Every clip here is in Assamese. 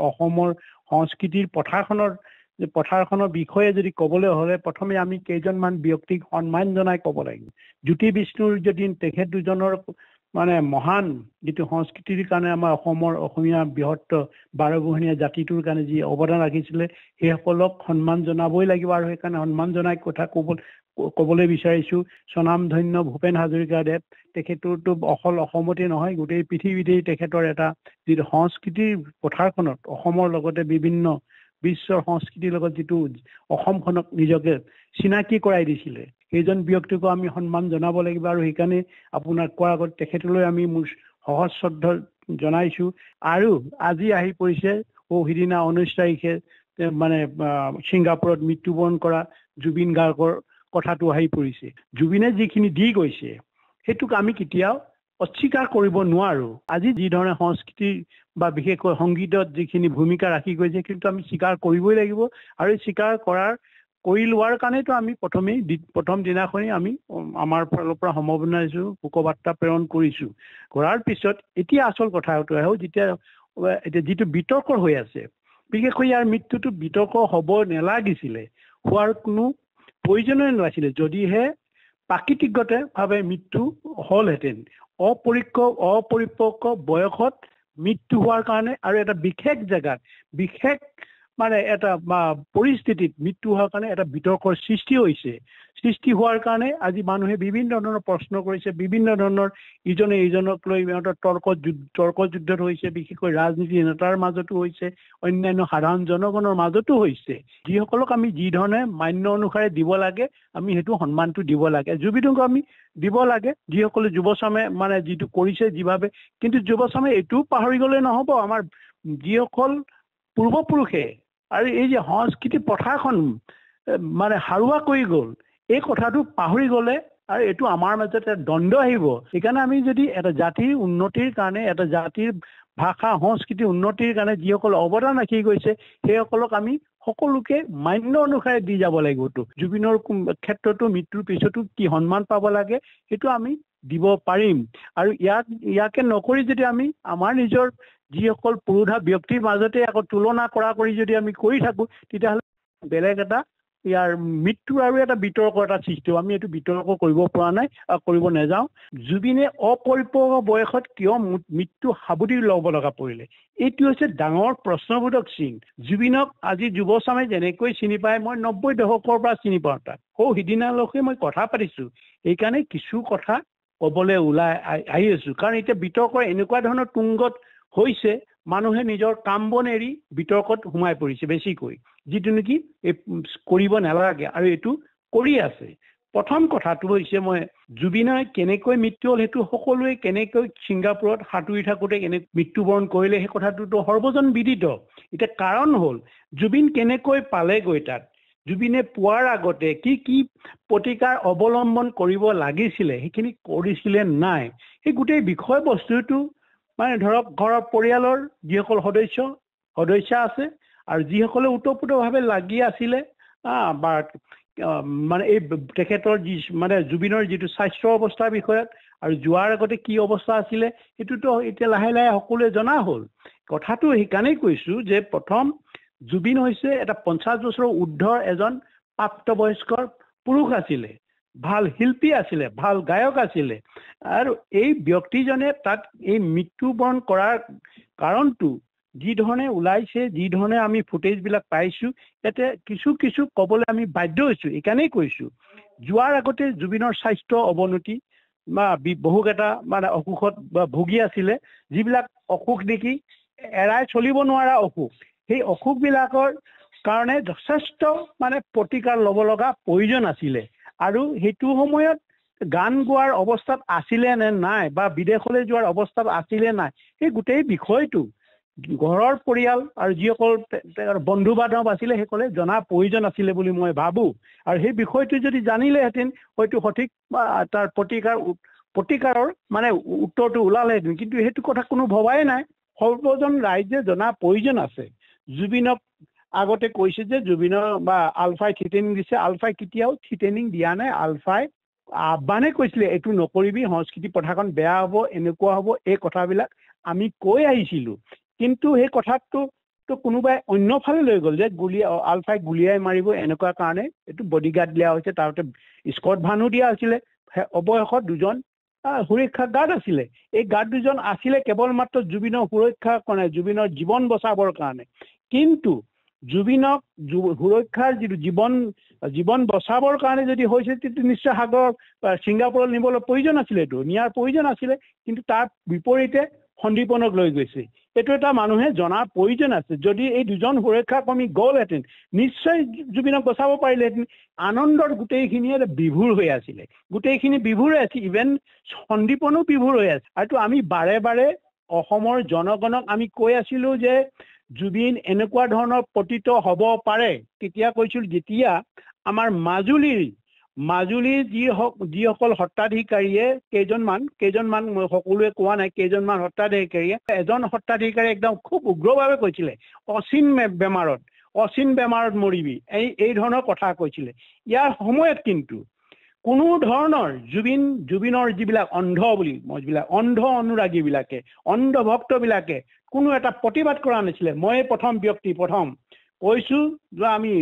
অসমৰ সংস্কৃতিৰ পথাৰখনৰ বিষয়ে যদি ক'বলৈ হ'লে প্ৰথমে আমি কেইজনমান ব্যক্তিক সন্মান জনাই ক'ব লাগিব। জ্যোতি বিষ্ণুৰ যদি তেখেত দুজনৰ মানে মহান যিটো সংস্কৃতিৰ কাৰণে আমাৰ অসমীয়া বৃহৎ বাৰগোহনীয়া জাতিটোৰ কাৰণে যি অৱদান ৰাখিছিলে সেইসকলক সন্মান জনাবই লাগিব। আৰু সেইকাৰণে সন্মান জনাই কথা ক'বলৈ বিচাৰিছোঁ স্বনামধন্য ভূপেন হাজৰিকাদেৱ। তেখেতৰতো অকল অসমতে নহয় গোটেই পৃথিৱীতেই তেখেতৰ এটা যিটো সংস্কৃতিৰ পথাৰখনত অসমৰ লগতে বিভিন্ন বিশ্বৰ সংস্কৃতিৰ লগত যিটো অসমখনক নিজকে চিনাকি কৰাই দিছিলে সেইজন ব্যক্তিকো আমি সন্মান জনাব লাগিব। আৰু সেইকাৰণে আপোনাক কোৱাৰ আগত তেখেতলৈ আমি মোৰ সহজ শ্ৰদ্ধা জনাইছোঁ। আৰু আজি আহি পৰিছে সিদিনা 19 তাৰিখে মানে ছিংগাপুৰত মৃত্যুবৰণ কৰা জুবিন গাৰ্গৰ কথাটো আহি পৰিছে। জুবিনে যিখিনি দি গৈছে সেইটোক আমি কেতিয়াও অস্বীকাৰ কৰিব নোৱাৰোঁ। আজি যি ধৰণে সংস্কৃতি বা বিশেষকৈ সংগীতত যিখিনি ভূমিকা ৰাখি গৈছে কিন্তু আমি স্বীকাৰ কৰিবই লাগিব। আৰু স্বীকাৰ কৰি লোৱাৰ কাৰণেতো আমি প্ৰথম দিনাখনেই আমি আমাৰ ফালৰ পৰা সমবেদনা দিছোঁ, শোকবাৰ্তা প্ৰেৰণ কৰিছোঁ। কৰাৰ পিছত এতিয়া আচল কথাটো এতিয়া যিটো বিতৰ্ক হৈ আছে, বিশেষকৈ ইয়াৰ মৃত্যুটো বিতৰ্ক হ'ব নালাগিছিলে, হোৱাৰ কোনো প্ৰয়োজনেই নাছিলে। যদিহে প্ৰাকৃতিকভাৱে মৃত্যু হ'লহেঁতেন, অপৰিপক্ক বয়সত মৃত্যু হোৱাৰ কাৰণে আৰু এটা বিশেষ জেগাত বিশেষ মানে এটা পৰিস্থিতিত মৃত্যু হোৱাৰ কাৰণে এটা বিতৰ্কৰ সৃষ্টি হৈছে। সৃষ্টি হোৱাৰ কাৰণে আজি মানুহে বিভিন্ন ধৰণৰ প্ৰশ্ন কৰিছে, বিভিন্ন ধৰণৰ ইজনে ইজনক লৈ সিহঁতৰ তৰ্ক যুদ্ধত হৈছে, বিশেষকৈ ৰাজনীতি নেতাৰ মাজতো হৈছে, অন্যান্য সাধাৰণ জনগণৰ মাজতো হৈছে। যিসকলক আমি যি ধৰণে মান্য অনুসাৰে দিব লাগে আমি সেইটো সন্মানটো দিব লাগে। জুবিনক আমি দিব লাগে, যিসকলে যুৱচামে মানে যিটো কৰিছে যিভাৱে। কিন্তু যুৱচামে এইটোও পাহৰি গ'লে নহ'ব, আমাৰ যিসকল পূৰ্বপুৰুষে আৰু এই যে সংস্কৃতি পথাৰখন মানে হাৰুৱা কৰি গ'ল এই কথাটো পাহৰি গ'লে আৰু এইটো আমাৰ মাজত এটা দ্বন্দ্ব আহিব। সেইকাৰণে আমি যদি এটা জাতিৰ উন্নতিৰ কাৰণে, এটা জাতিৰ ভাষা সংস্কৃতি উন্নতিৰ কাৰণে যিসকল অৱদান ৰাখি গৈছে সেইসকলক আমি সকলোকে মান্য অনুসাৰে দি যাব লাগিবতো। জুবিনৰ ক্ষেত্ৰতো মৃত্যুৰ পিছতো কি সন্মান পাব লাগে সেইটো আমি দিব পাৰিম। আৰু ইয়াকে নকৰি যদি আমি আমাৰ নিজৰ যিসকল পুৰোধা ব্যক্তিৰ মাজতে আকৌ তুলনা কৰি যদি আমি কৰি থাকোঁ তেতিয়াহ'লে বেলেগ এটা ইয়াৰ মৃত্যুৰ আৰু এটা বিতৰ্ক এটা সৃষ্টি হ'ব। আমি এইটো বিতৰ্ক কৰিব পৰা নাই, কৰিব নাযাওঁ। জুবিনে অপৰিপক্ক বয়সত কিয় মৃত্যু সাবটি ল'ব লগা পৰিলে, এইটো হৈছে ডাঙৰ প্ৰশ্নবোধক চিন। জুবিনক আজি যুৱচামে যেনেকৈ চিনি পায়, মই 90 দশকৰ পৰা চিনি পাওঁ তাক। সিদিনালৈকে মই কথা পাতিছোঁ, সেইকাৰণে কিছু কথা ক'বলৈ ওলাই আহি আছোঁ। কাৰণ এতিয়া বিতৰ্কৰ এনেকুৱা ধৰণৰ তুংগত হৈছে মানুহে নিজৰ কাম বন এৰি বিতৰ্কত সোমাই পৰিছে বেছিকৈ, যিটো নেকি কৰিব নালাগে আৰু এইটো কৰি আছে। প্ৰথম কথাটো হৈছে মই জুবিনৰ কেনেকৈ মৃত্যু হ'ল সেইটো সকলোৱে কেনেকৈ ছিংগাপুৰত সাঁতুৰি থাকোঁতে মৃত্যুবৰণ কৰিলে সেই কথাটোতো সৰ্বজন বিদিত। এতিয়া কাৰণ হ'ল জুবিন কেনেকৈ পালেগৈ তাত, জুবিনে পোৱাৰ আগতে কি প্ৰতিকাৰ অৱলম্বন কৰিব লাগিছিলে সেইখিনি কৰিছিলে নাই, সেই গোটেই বিষয়বস্তুটো মানে ধৰক ঘৰৰ পৰিয়ালৰ যিসকল সদস্য আছে আৰু যিসকলে ওতঃপ্ৰোতভাৱে লাগি আছিলে বা মানে এই তেখেতৰ মানে জুবিনৰ যিটো স্বাস্থ্য অৱস্থাৰ বিষয়ত আৰু যোৱাৰ আগতে কি অৱস্থা আছিলে সেইটোতো এতিয়া লাহে লাহে সকলোৱে জনা হ'ল। কথাটো সেইকাৰণেই কৈছোঁ যে প্ৰথম জুবিন হৈছে এটা 50 বছৰৰ ঊৰ্ধৰ এজন প্ৰাপ্তবয়স্কৰ পুৰুষ আছিলে, ভাল শিল্পী আছিলে, ভাল গায়ক আছিলে। আৰু এই ব্যক্তিজনে তাত এই মৃত্যুবৰণ কৰাৰ কাৰণটো যি ধৰণে ওলাইছে, যি ধৰণে আমি ফুটেজবিলাক পাইছোঁ, ইয়াতে কিছু ক'বলৈ আমি বাধ্য হৈছোঁ। এইকাৰণেই কৈছোঁ যোৱাৰ আগতে জুবিনৰ স্বাস্থ্য অৱনতি বা বহুকেইটা মানে অসুখত ভুগি আছিলে, যিবিলাক অসুখ দেখি এৰাই চলিব নোৱাৰা অসুখ। সেই অসুখবিলাকৰ কাৰণে যথেষ্ট মানে প্ৰতিকাৰ ল'ব লগা প্ৰয়োজন আছিলে। আৰু সেইটো সময়ত গান গোৱাৰ অৱস্থাত আছিলে নে নাই বা বিদেশলৈ যোৱাৰ অৱস্থাত আছিলে নাই, সেই গোটেই বিষয়টো ঘৰৰ পৰিয়াল আৰু যিসকল বন্ধু বান্ধৱ আছিলে সেইসকলে জনা প্ৰয়োজন আছিলে বুলি মই ভাবোঁ। আৰু সেই বিষয়টো যদি জানিলেহেঁতেন হয়তো সঠিক তাৰ প্ৰতিকাৰৰ মানে উত্তৰটো ওলালেহেঁতেন। কিন্তু সেইটো কথা কোনো ভবাই নাই, সৰ্বজন ৰাইজে জনা প্ৰয়োজন আছে। জুবিনক আগতে কৈছে যে জুবিনৰ বা আলফাই থ্ৰিটেনিং দিছে, আলফাই কেতিয়াও থ্ৰিটেনিং দিয়া নাই। আলফাই আহ্বানে কৈছিলে এইটো নকৰিবি, সংস্কৃতি পথাৰখন বেয়া হ'ব, এনেকুৱা হ'ব, এই কথাবিলাক আমি কৈ আহিছিলোঁ। কিন্তু সেই কথাটো তো কোনোবাই অন্য ফালে লৈ গ'ল যে আলফাই গুলিয়াই মাৰিব এনেকুৱা কাৰণে এইটো বডিগাৰ্ড দিয়া হৈছে তাৰতে স্কট ভানো দিয়া হৈছিলে অৱশেষত দুজন সুৰক্ষা গাৰ্ড আছিলে এই গাৰ্ড দুজন আছিলে কেৱল মাত্ৰ জুবিনৰ সুৰক্ষাৰ কাৰণে জুবিনৰ জীৱন বচাবৰ কাৰণে কিন্তু জুবিনক সুৰক্ষাৰ যিটো জীৱন বচাবৰ কাৰণে যদি হৈছে তেতিয়া নিশ্চয় সাগৰ ছিংগাপুৰত নিবলৈ প্ৰয়োজন আছিলে এইটো নিয়াৰ প্ৰয়োজন আছিলে কিন্তু তাৰ বিপৰীতে সন্দীপনক লৈ গৈছে এইটো এটা মানুহে জনাৰ প্ৰয়োজন আছে যদি এই দুজন সুৰক্ষা কৰ্মী গ'লহেঁতেন নিশ্চয় জুবিনক বচাব পাৰিলেহেঁতেন আনন্দৰ গোটেইখিনিয়ে বিভোৰ হৈ আছিলে গোটেইখিনি বিভোৰ হৈ আছে ইভেন সন্দীপনো বিভোৰ হৈ আছে আৰু আমি বাৰে বাৰে অসমৰ জনগণক আমি কৈ আছিলোঁ যে জুবিন এনেকুৱা ধৰণৰ পতিত হ'ব পাৰে তেতিয়া কৈছিল যেতিয়া আমাৰ মাজুলীৰ যিসকল সত্ৰাধিকাৰীয়ে কেইজনমান সকলোৱে কোৱা নাই কেইজনমান সত্ৰাধিকাৰীয়ে এজন সত্ৰাধিকাৰীয়ে একদম খুব উগ্ৰভাৱে কৈছিলে অচিন বেমাৰত মৰিবি এই ধৰণৰ কথা কৈছিলে ইয়াৰ সময়ত কিন্তু কোনো ধৰণৰ জুবিনৰ যিবিলাক অন্ধ অনুৰাগীবিলাকে অন্ধ ভক্তবিলাকে কোনো এটা প্ৰতিবাদ কৰা নাছিলে মই প্ৰথম কৈছোঁ যে আমি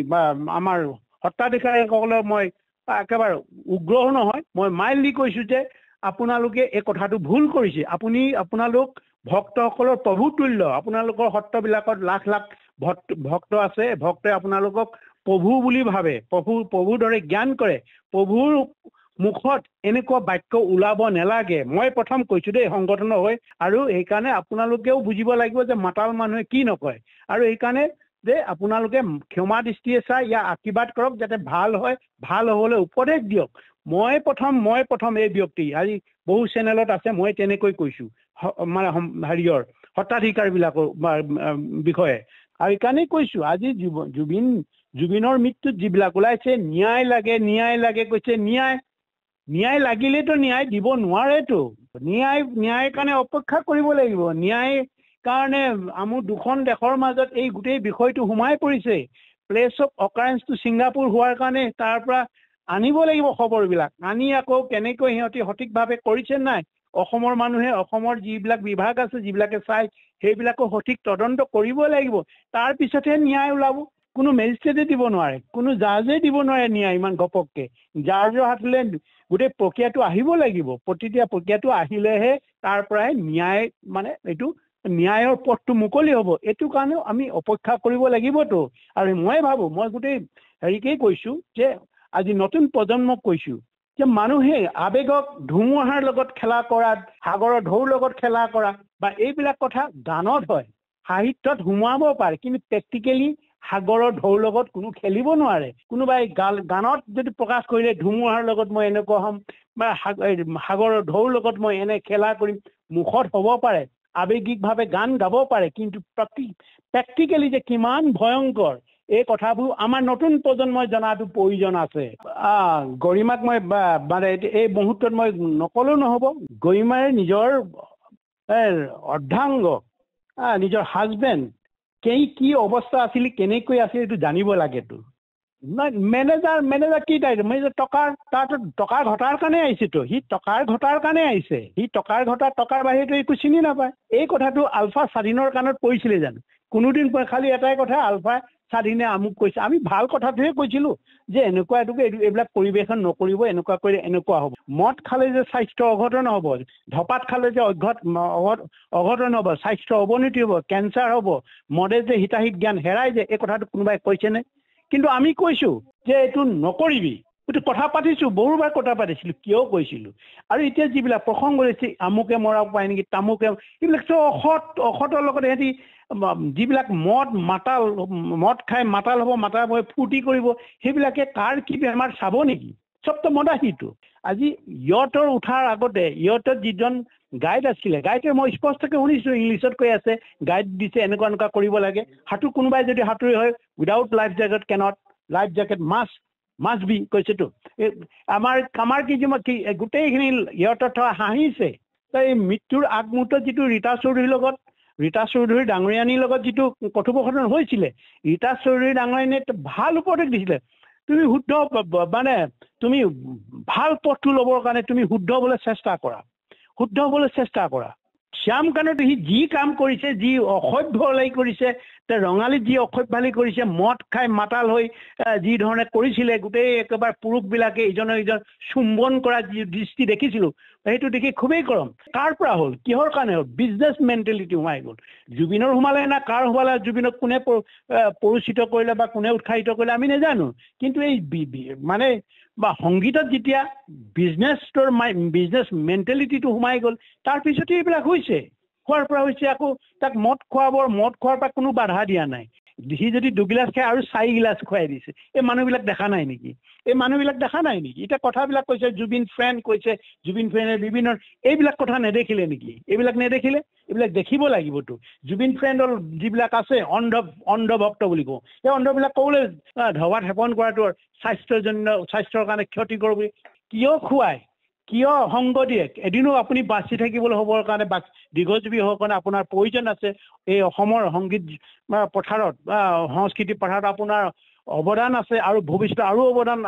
আমাৰ সত্ৰাধিকাৰীসকলক মই একেবাৰে উগ্ৰও নহয় মই মাইল্ডলি কৈছোঁ যে আপোনালোকে এই কথাটো ভুল কৰিছে আপোনালোক ভক্তসকলৰ প্ৰভুতুল্য আপোনালোকৰ সত্ৰবিলাকত লাখ লাখ ভক্ত আছে ভক্তই আপোনালোকক প্ৰভু বুলি ভাবে প্ৰভুৰ দৰে জ্ঞান কৰে প্ৰভুৰ মুখত এনেকুৱা বাক্য ওলাব নালাগে মই প্ৰথম কৈছোঁ দেই সংগঠনৰ হৈ আৰু সেইকাৰণে আপোনালোকেও বুজিব লাগিব যে মাতাল মানুহে কি নকয় আৰু সেইকাৰণে যে আপোনালোকে ক্ষমা দৃষ্টিয়ে চাই ইয়াৰ আশীৰ্বাদ কৰক যাতে ভাল হয় ভাল হ'বলৈ উপদেশ দিয়ক মই প্ৰথম এই ব্যক্তি আজি বহু চেনেলত আছে মই তেনেকৈ কৈছোঁ মানে হেৰিয়ৰ সত্ৰাধিকাৰবিলাকৰ বিষয়ে আৰু সেইকাৰণেই কৈছোঁ আজি জুবিনৰ মৃত্যুত যিবিলাক ওলাইছে ন্যায় লাগে কৈছে ন্যায় লাগিলেতো ন্যায় দিব নোৱাৰেতো ন্যায়ৰ কাৰণে অপেক্ষা কৰিব লাগিব ন্যায় কাৰণে আমাৰ দুখন দেশৰ মাজত এই গোটেই বিষয়টো সোমাই পৰিছে প্লেচ অফ অকাৰেঞ্চটো ছিংগাপুৰ হোৱাৰ কাৰণে তাৰ পৰা আনিব লাগিব খবৰবিলাক আনি আকৌ কেনেকৈ সিহঁতি সঠিকভাৱে কৰিছে নাই অসমৰ মানুহে অসমৰ যিবিলাক বিভাগ আছে যিবিলাকে চাই সেইবিলাকো সঠিক তদন্ত কৰিব লাগিব তাৰপিছতহে ন্যায় ওলাব কোনো মেজিষ্ট্ৰেটে দিব নোৱাৰে কোনো জাজে দিব নোৱাৰে ন্যায় ইমান ঘপককে জাজৰ হাতলৈ গোটেই প্ৰক্ৰিয়াটো আহিব লাগিব প্ৰতিটো প্ৰক্ৰিয়াটো আহিলেহে তাৰ পৰাই ন্যায় মানে এইটো ন্যায়ৰ পথটো মুকলি হ'ব এইটো কাৰণেও আমি অপেক্ষা কৰিব লাগিবতো আৰু মই ভাবোঁ মই গোটেই হেৰিকেই কৈছোঁ যে আজি নতুন প্ৰজন্মক কৈছোঁ যে মানুহে আৱেগক ধুমুহাৰ লগত খেলা কৰা সাগৰৰ ঢৌৰ লগত খেলা কৰা বা এইবিলাক কথা গানত হয় সাহিত্যত সোমোৱাব পাৰে কিন্তু প্ৰেক্টিকেলি সাগৰৰ ঢৌৰ লগত কোনো খেলিব নোৱাৰে কোনোবাই গানত যদি প্ৰকাশ কৰিলে ধুমুহাৰ লগত মই এনেকুৱা হ'ম বা সাগৰৰ ঢৌৰ লগত মই এনে খেলা কৰিম মুখত হ'ব পাৰে আৱেগিকভাৱে গান গাব পাৰে কিন্তু প্ৰেক্টিকেলি যে কিমান ভয়ংকৰ এই কথাবোৰ আমাৰ নতুন প্ৰজন্মই জনাটো প্ৰয়োজন আছে গৰিমাক মই মানে এই মুহূৰ্তত মই নকলেও নহ'ব গৰিমাৰে নিজৰ অৰ্ধাংগ নিজৰ হাজবেণ্ড কি অৱস্থা আছিল কেনেকৈ আছিল এইটো জানিব লাগেতো মেনেজাৰ কি তাই টকাৰ ঘটাৰ কাৰণে আহিছেতো সি টকাৰ ঘটাৰ কাৰণে আহিছে সি টকাৰ বাহিৰেতো একো চিনি নাপায় এই কথাটো আলফা স্বাধীনৰ কাণত পৰিছিলে জানো কোনোদিন খালি এটাই কথা আলফা স্বাধীনে আমুক কৈছে আমি ভাল কথাটোহে কৈছিলোঁ যে এইবিলাক পৰিৱেশন নকৰিব এনেকুৱা কৰি এনেকুৱা হ'ব মদ খালে যে স্বাস্থ্য অঘটন হ'ব ধপাত খালে যে অঘটন হ'ব স্বাস্থ্য অৱনতি হ'ব কেঞ্চাৰ হ'ব মদে যে হিতাহিত জ্ঞান হেৰাই যায় এই কথাটো কোনোবাই কৈছেনে কিন্তু আমি কৈছোঁ যে এইটো নকৰিবি এইটো কথা পাতিছোঁ বহুবাৰ কথা পাতিছিলোঁ কিয় কৈছিলোঁ আৰু এতিয়া যিবিলাক প্ৰসংগ হৈছে আমুকে মৰাব পাৰে নেকি তামুকে এইবিলাক চব অসতৰ লগত সিহঁতি যিবিলাক মদ খাই মাতাল হ'ব মাতাল হৈ ফূৰ্তি কৰিব সেইবিলাকে কাৰ কি বেমাৰ চাব নেকি চবতো মদাহীটো আজি ইয়টৰ উঠাৰ আগতে ইয়টত যিজন গাইড আছিলে গাইডে মই স্পষ্টকৈ শুনিছোঁ ইংলিছত কৈ আছে গাইড দিছে এনেকুৱা কৰিব লাগে কোনোবাই যদি সাঁতুৰি হয় উইদাউট লাইফ জেকেট মাছ বি কৈছেতো আমাৰ কি গোটেইখিনি ইয়টত থকা হাঁহিছে এই মৃত্যুৰ আগমুহূৰ্তত যিটো ৰীতা চৌধুৰী ডাঙৰীয়ানীৰ লগত যিটো কথোপকথন হৈছিলে ৰীতা চৌধুৰী ডাঙৰীয়ানীয়ে ভাল উপদেশ দিছিলে তুমি তুমি ভাল পথটো ল'বৰ কাৰণে তুমি শুদ্ধ হ'বলৈ চেষ্টা কৰা শ্যাম কানুত সি যি কাম কৰিছে, যি অসভ্যলাই কৰিছে, ৰঙালীত যি অসভ্যালি কৰিছে, মদ খাই মাতাল হৈ যি ধৰণে কৰিছিলে, গোটেই একেবাৰে পুৰুষবিলাকে ইজনে ইজন চুম্বন কৰা যি দৃষ্টি দেখিছিলোঁ, সেইটো দেখি খুবেই গৰম। কাৰ পৰা হ'ল, কিহৰ কাৰণে হ'ল? বিজনেছ মেণ্টেলিটি সোমাই গ'ল। জুবিনৰ সোমালে না কাৰ সোমালে, জুবিনক কোনে পৰিচিত কৰিলে বা কোনে উৎসাহিত কৰিলে আমি নাজানো। কিন্তু এই মানে বা সংগীতত যেতিয়া বিজনেছ মেণ্টেলিটিটো সোমাই গ'ল, তাৰপিছতে এইবিলাক হৈছে। খোৱাৰ পৰা হৈছে, আকৌ তাক মদ খোৱাৰ পৰা কোনো বাধা দিয়া নাই। সি যদি 2 গিলাচ খায় আৰু 4 গিলাচ খুৱাই দিছে। এই মানুহবিলাক দেখা নাই নেকি? এতিয়া কথাবিলাক কৈছে, জুবিন ফ্ৰেণ্ড কৈছে, জুবিন ফ্ৰেণ্ডে বিভিন্ন এইবিলাক কথা নেদেখিলে নেকি? এইবিলাক দেখিব লাগিবতো। জুবিন ফ্ৰেণ্ডৰ যিবিলাক আছে অন্ধভক্ত বুলি কওঁ, সেই অন্ধবিলাক ক'বলৈ ধবাত সেপন কৰাটো স্বাস্থ্যৰ কাৰণে ক্ষতিকৰ বুলি কিয় খুৱায়, কিয় সংগ দিয়ে? এদিনো আপুনি বাচি থাকিবলৈ হ'বৰ কাৰণে বা দীৰ্ঘজীৱী হ'বৰ কাৰণে আপোনাৰ প্ৰয়োজন আছে। এই অসমৰ সংগীত পথাৰত বা সংস্কৃতি পথাৰত আপোনাৰ অৱদান আছে আৰু ভৱিষ্যতে আৰু অৱদান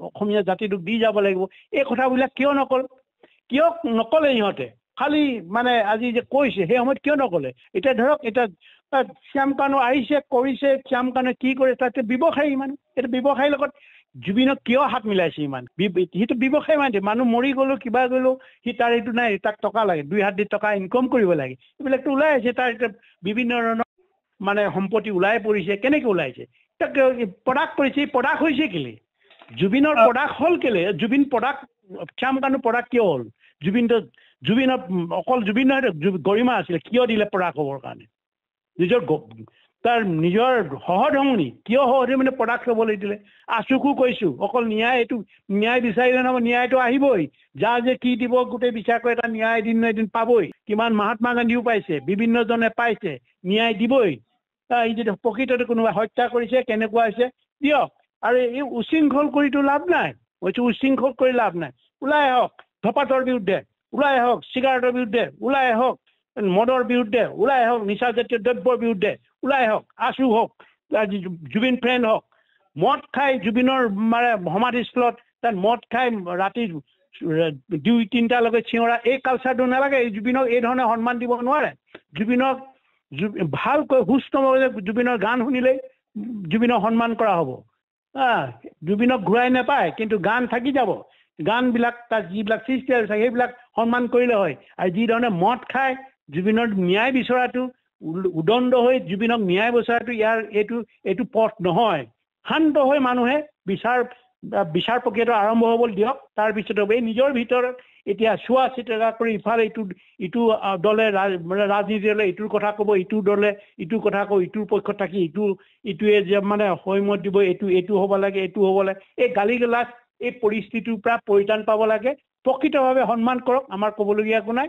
অসমীয়া জাতিটোক দি যাব লাগিব। এই কথাবিলাক কিয় নক'লে ইহঁতে? খালি মানে আজি যে কৈছে সেই সময়ত কিয় নক'লে? এতিয়া ধৰক, এতিয়া শ্যাম কানু আহিছে, কৰিছে, শ্যাম কানুৱে কি কৰে, তাতে ব্যৱসায়ী মানুহ। এইটো ব্যৱসায়ীৰ লগত জুবিনক কিয় হাত মিলাইছে ইমান? সিটো ব্যৱসায় মানে, মানুহ মৰি গ'লো কিবা গ'লো, সি তাৰ এইটো নাই, তাক টকা লাগে, 2 হাত দি টকা ইনকম কৰিব লাগে। এইবিলাকতো ওলাই আছে, তাৰ এতিয়া বিভিন্ন ধৰণৰ মানে সম্পত্তি ওলাই পৰিছে। কেনেকৈ ওলাইছে? তাক প্ৰডাক্ট কৰিছে, প্ৰডাক্ট হৈছে কেলে? জুবিনৰ প্ৰডাক্ট হ'ল কেলে? শ্যাম কানু প্ৰডাক্ট কিয় হ'ল? জুবিনৰ অকল জুবিন নহয়, গৰিমা আছিলে, কিয় দিলে প্ৰডাক্ট হ'বৰ কাৰণে? তাৰ নিজৰ সহধমনী কিয় সহধমনী প্ৰডাক্ট হ'বলৈ দিলে? আচুকো কৈছোঁ, অকল ন্যায় বিচাৰিলে নহয়, ন্যায়টো আহিবই। যাৰ যে কি দিব গোটেই বিচাৰ কৰি এটা ন্যায় এদিন পাবই। কিমান মহাত্মা গান্ধীও পাইছে, বিভিন্নজনে পাইছে, ন্যায় দিবই। এই যদি প্ৰকৃততে কোনোবাই হত্যা কৰিছে, কেনেকুৱা হৈছে দিয়ক। আৰু এই উশৃংখল কৰিতো লাভ নাই। উশৃংখল কৰি লাভ নাই। ওলাই আহক ধপাতৰ বিৰুদ্ধে, ওলাই আহক চিগাৰেটৰ বিৰুদ্ধে, ওলাই আহক মদৰ বিৰুদ্ধে, ওলাই আহক নিচাজাতীয় দ্ৰব্যৰ বিৰুদ্ধে, ওলাই আহক। আশু হওক, জুবিন ফ্ৰেণ্ড হওক। মদ খাই জুবিনৰ মানে সমাধিস্থলত তাত মদ খাই ৰাতি 2-3টালৈকে চিঞৰা, এই কালচাৰটো নালাগে। জুবিনক এই ধৰণে সন্মান দিব নোৱাৰে। জুবিনক ভালকৈ সুস্থ জুবিনৰ গান শুনিলেই জুবিনক সন্মান কৰা হ'ব। জুবিনক ঘূৰাই নাপায়, কিন্তু গান থাকি যাব। গানবিলাক তাত যিবিলাক সৃষ্টি আছে সেইবিলাক সন্মান কৰিলে হয়। আৰু যি ধৰণে মদ খাই জুবিনৰ ন্যায় বিচৰাটো, উদণ্ড হৈ জুবিনক ন্যায় বিচৰাটো এইটো পথ নহয়। শান্ত হৈ মানুহে বিচাৰ প্ৰক্ৰিয়াটো আৰম্ভ হ'বলৈ দিয়ক। তাৰপিছত এই নিজৰ ভিতৰত এতিয়া চোৱা চিতা কৰি ইফালে ইটো দলে ৰাজনীতি দলে ইটোৰ কথা ক'ব, ইটো দলে ইটোৰ কথা ক'ব, ইটোৰ পক্ষত থাকি ইটোৱে যে মানে সৈমত দিব, এইটো হ'ব লাগে, এইটো হ'ব লাগে। এই গালি গালাজ এই পৰিস্থিতিৰ পৰা পৰিত্ৰাণ পাব লাগে। প্ৰকৃতভাৱে সন্মান কৰক, আমাৰ ক'বলগীয়া একো নাই।